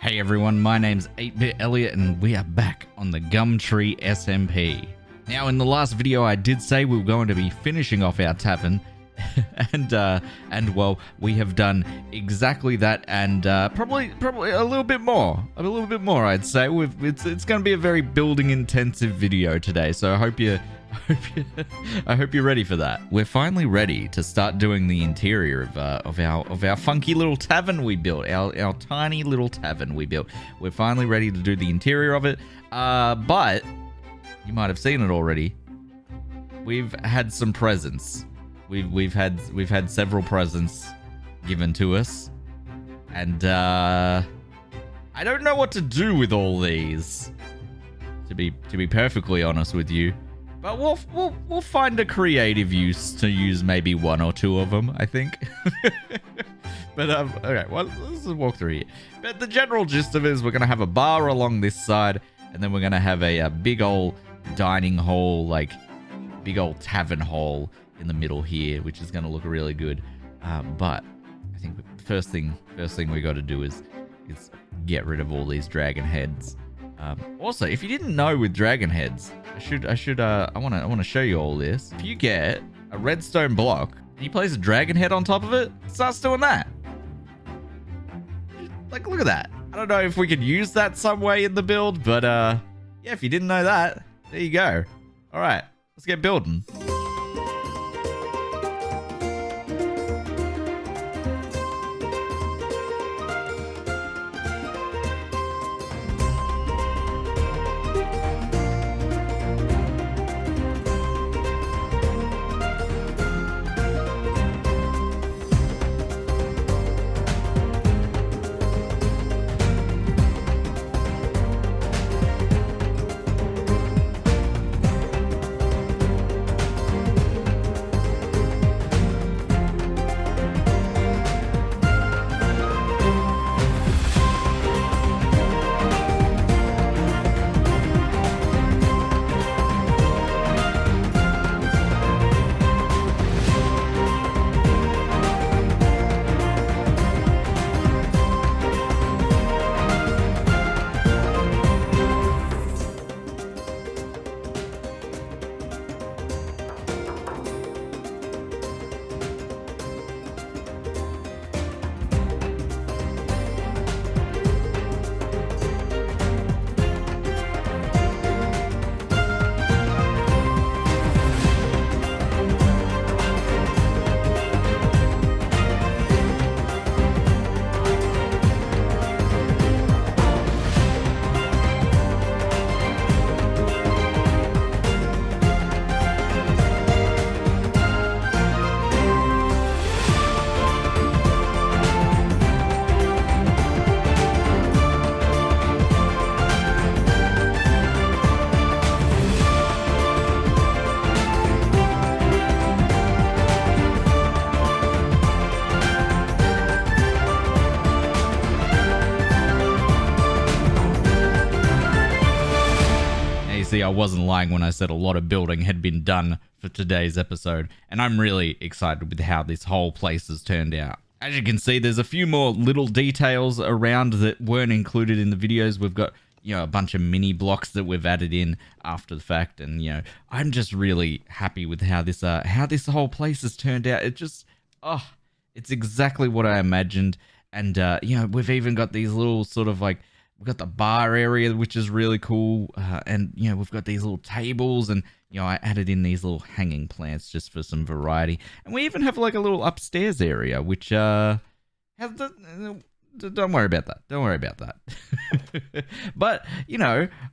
Hey everyone, my name's 8bitElliott and we are back on the GumTree SMP. Now in the last video I did say we were going to be finishing off our tavern and well, we have done exactly that and probably a little bit more. I'd say. It's going to be a very building intensive video today, so I hope you're ready for that. We're finally ready to start doing the interior of our funky little tavern we built, our tiny little tavern we built. We're finally ready to do the interior of it. But you might have seen it already. We've had some presents. We've had several presents given to us, and I don't know what to do with all these. To be perfectly honest with you. But we'll find a creative use to use maybe one or two of them, I think. But okay, well, let's just walk through here. But the general gist of it is we're gonna have a bar along this side, and then we're gonna have a big old dining hall, like big old tavern hall in the middle here, which is gonna look really good. But I think the first thing we got to do is get rid of all these dragon heads. Also, if you didn't know with dragon heads, I want to show you all this. If you get a redstone block and you place a dragon head on top of it, it starts doing that. Like, look at that. I don't know if we could use that some way in the build, but yeah, if you didn't know that, there you go. All right, let's get building. See, I wasn't lying when I said a lot of building had been done for today's episode, and I'm really excited with how this whole place has turned out. As you can see, there's a few more little details around that weren't included in the videos. We've got, a bunch of mini blocks that we've added in after the fact, and I'm just really happy with how this whole place has turned out. It just, it's exactly what I imagined, and we've even got these little sort of like. We've got the bar area, which is really cool, and we've got these little tables, and I added in these little hanging plants just for some variety, and we even have like a little upstairs area, which has the. Don't worry about that. Don't worry about that. But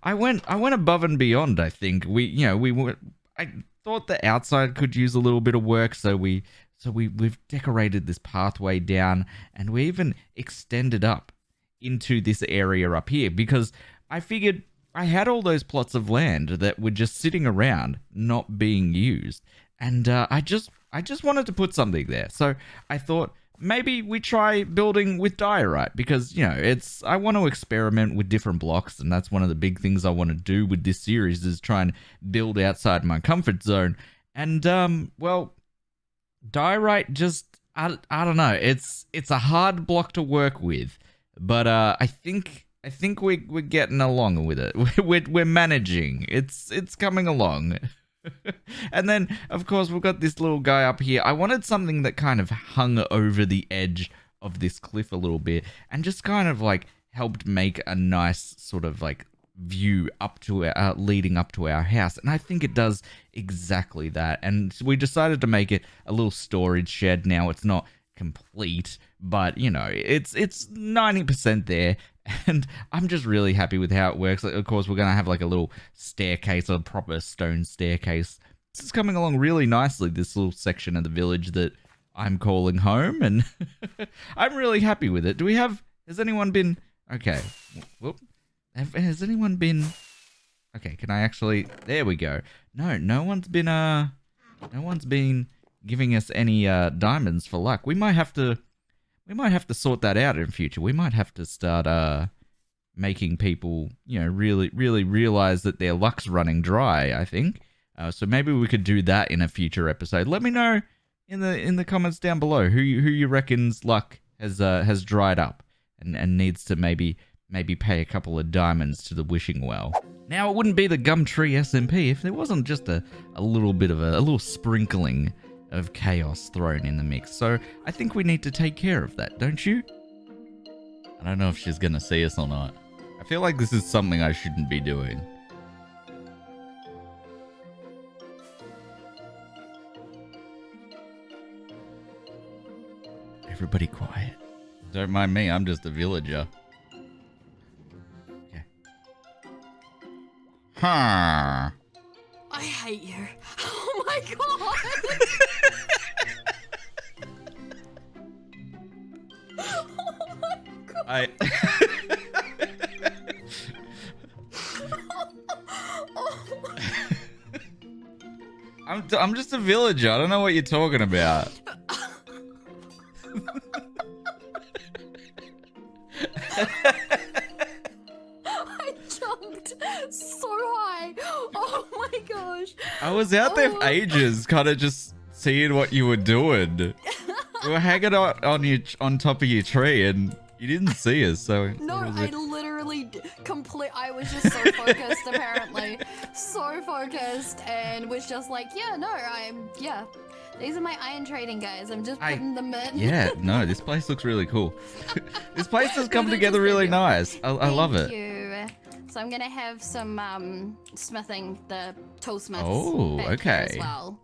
I went above and beyond. I think I thought the outside could use a little bit of work, so we've decorated this pathway down, and we even extended up into this area up here, because I figured I had all those plots of land that were just sitting around not being used, and I just wanted to put something there. So I thought maybe we try building with diorite, because I want to experiment with different blocks, and that's one of the big things I want to do with this series, is try and build outside my comfort zone. And well, diorite just I don't know, it's a hard block to work with. but I think we're getting along with it. We're managing. It's coming along. And then, of course, we've got this little guy up here. I wanted something that kind of hung over the edge of this cliff a little bit and just kind of like helped make a nice sort of like view up to leading up to our house. And I think it does exactly that. And we decided to make it a little storage shed. Now it's not complete, but you know, it's 90% there. And I'm just really happy with how it works. Of course, we're going to have like a little staircase, a proper stone staircase. This is coming along really nicely, this little section of the village that I'm calling home. And I'm really happy with it. Has anyone been... Okay. Whoop. Has anyone been... Okay, can I actually... There we go. No one's been giving us any diamonds for luck. We might have to sort that out in future. We might have to start making people, you know, really realize that their luck's running dry, I think. So maybe we could do that in a future episode. Let me know in the comments down below who you reckon's luck has dried up and needs to maybe pay a couple of diamonds to the wishing well. Now, it wouldn't be the GumTree SMP if there wasn't just a little bit of a little sprinkling of chaos thrown in the mix. So I think we need to take care of that, don't you? I don't know if she's gonna see us or not. I feel like this is something I shouldn't be doing. Everybody quiet. Don't mind me, I'm just a villager. Okay. Huh. I hate you. Oh my god! Oh my god! I'm just a villager. I don't know what you're talking about. I jumped so high. Oh my gosh. I was out there for ages, kind of just seeing what you were doing. We were hanging out on top of your tree, and you didn't see us. So no, I literally I was just so focused, apparently, so focused, and was just like, yeah. These are my iron trading guys. I'm just putting them in. Yeah, no, this place looks really cool. This place has come together really nice. I love it. Thank you. So I'm gonna have some smithing, the toolsmiths. Oh, back okay. here as well.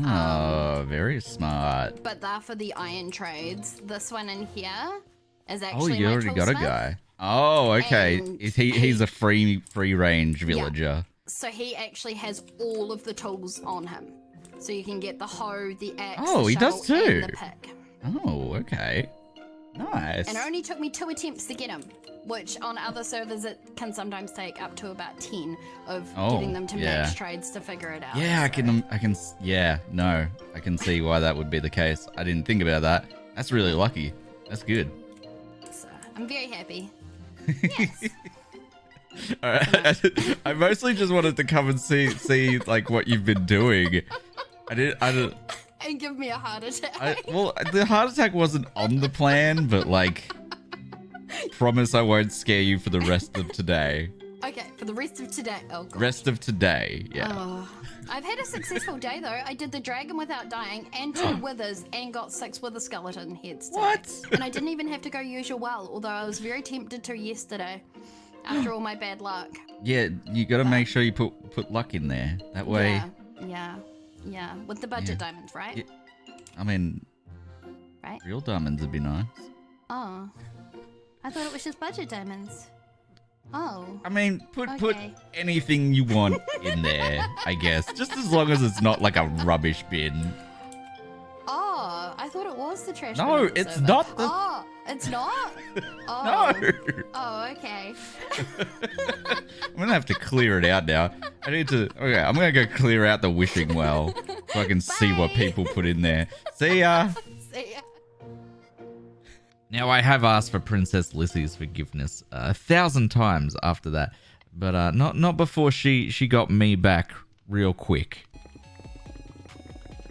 Oh, very smart. But they're for the iron trades. This one in here is actually Oh, you already got a guy. Oh, okay. He's a free range villager. Yeah. So he actually has all of the tools on him. So you can get the hoe, the axe, the does too. and the pick. Oh, okay. Nice. And it only took me 2 attempts to get him, which on other servers it can sometimes take up to about 10 of getting them to match trades to figure it out. Yeah, I can see why that would be the case. I didn't think about that. That's really lucky. That's good. So I'm very happy. Yes. All right. I mostly just wanted to come and see like what you've been doing. I didn't. And give me a heart attack. Well, the heart attack wasn't on the plan, but like, promise I won't scare you for the rest of today. Okay, for the rest of today. Oh god. Rest of today, yeah. Oh, I've had a successful day though. I did the dragon without dying and 2 withers and got 6 wither skeleton heads today. What? And I didn't even have to go use your well, although I was very tempted to yesterday after all my bad luck. Yeah, you got to make sure you put luck in there. That way. Yeah. With the budget diamonds, right? Yeah. I mean, right? Real diamonds would be nice. Oh, I thought it was just budget diamonds. Oh. I mean, put anything you want in there, I guess. Just as long as it's not like a rubbish bin. Oh, I thought it was the trash bin. No, it's not the... Oh, it's not? Oh. No. Oh, okay. I'm going to have to clear it out now. I need to... Okay, I'm going to go clear out the wishing well so I can see what people put in there. See ya. See ya. Now, I have asked for Princess Lissy's forgiveness 1,000 times after that, but not before she got me back real quick.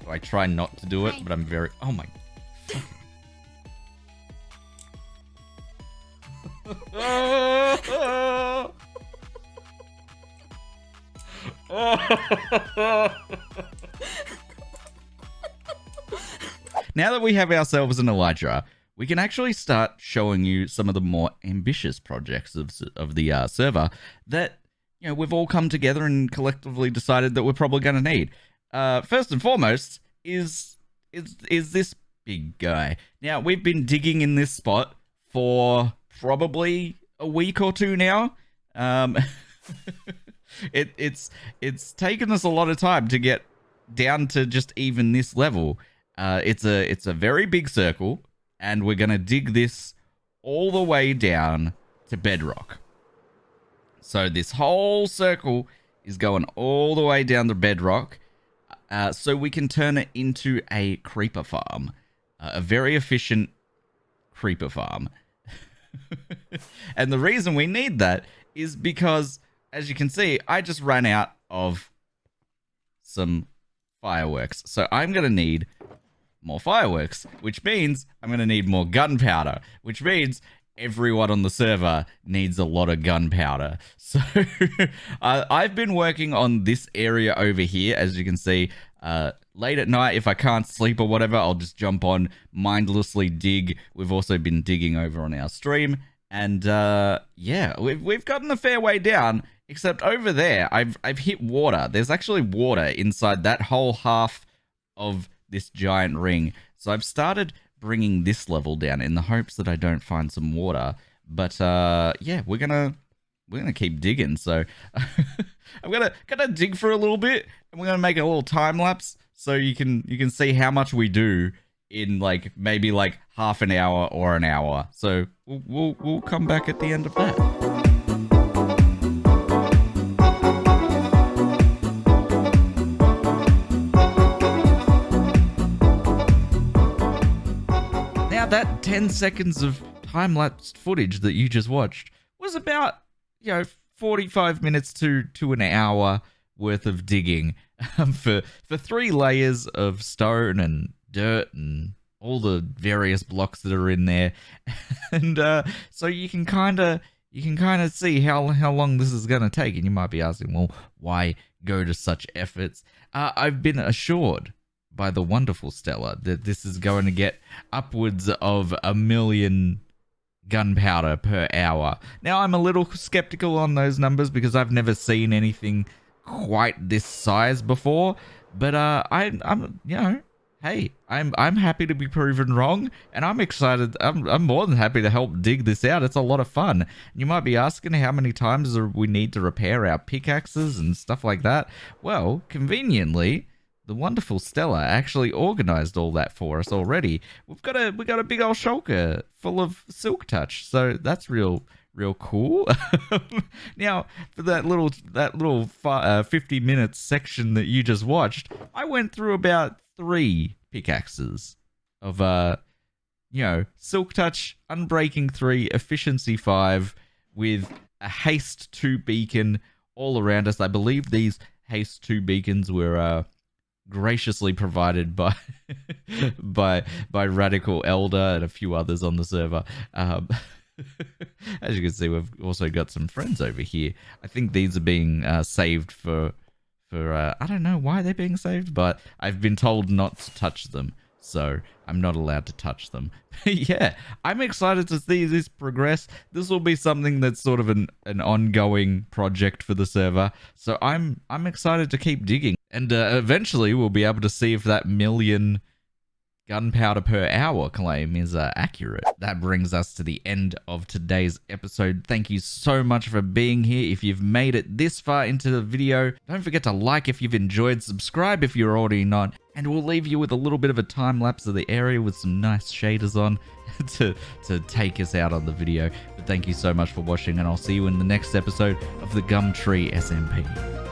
So I try not to do it, but I'm very... Oh my... Now that we have ourselves an Elytra, we can actually start showing you some of the more ambitious projects of the server that, you know, we've all come together and collectively decided that we're probably going to need. First and foremost is this big guy. Now, we've been digging in this spot for probably a week or two now. It's taken us a lot of time to get down to just even this level. It's a very big circle, and we're gonna dig this all the way down to bedrock. So this whole circle is going all the way down to bedrock, so we can turn it into a creeper farm, a very efficient creeper farm. And the reason we need that is because, as you can see, I just ran out of some fireworks. So I'm going to need more fireworks, which means I'm going to need more gunpowder, which means everyone on the server needs a lot of gunpowder. So I've been working on this area over here, as you can see. Late at night, if I can't sleep or whatever, I'll just jump on, mindlessly dig. We've also been digging over on our stream, and yeah, we've gotten a fair way down. Except over there, I've hit water. There's actually water inside that whole half of this giant ring. So I've started bringing this level down in the hopes that I don't find some water. But yeah, we're gonna keep digging. So I'm gonna dig for a little bit, and we're gonna make a little time lapse so you can see how much we do in like maybe like half an hour or an hour. So we'll come back at the end of that. That 10 seconds of time-lapsed footage that you just watched was about, 45 minutes to an hour worth of digging for 3 layers of stone and dirt and all the various blocks that are in there. And so you can kind of see how long this is going to take. And you might be asking, well, why go to such efforts? I've been assured by the wonderful Stella that this is going to get upwards of 1 million gunpowder per hour. Now, I'm a little skeptical on those numbers because I've never seen anything quite this size before, but I'm happy to be proven wrong, and I'm excited. I'm more than happy to help dig this out. It's a lot of fun. You might be asking how many times we need to repair our pickaxes and stuff like that. Well, conveniently, the wonderful Stella actually organized all that for us already. We got a big old shulker full of silk touch, so that's real cool. Now, for that little 50 minutes section that you just watched, I went through about 3 pickaxes of silk touch, unbreaking 3, efficiency 5, with a haste 2 beacon all around us. I believe these haste 2 beacons were graciously provided by by Radical Elder and a few others on the server. As you can see, we've also got some friends over here. I think these are being saved for I don't know why they're being saved, but I've been told not to touch them, so I'm not allowed to touch them. Yeah, I'm excited to see this progress. This will be something that's sort of an ongoing project for the server, so I'm excited to keep digging. And eventually we'll be able to see if that 1 million gunpowder per hour claim is accurate. That brings us to the end of today's episode. Thank you so much for being here. If you've made it this far into the video, don't forget to like if you've enjoyed, subscribe if you're already not, and we'll leave you with a little bit of a time lapse of the area with some nice shaders on to take us out on the video. But thank you so much for watching, and I'll see you in the next episode of the GumTree SMP.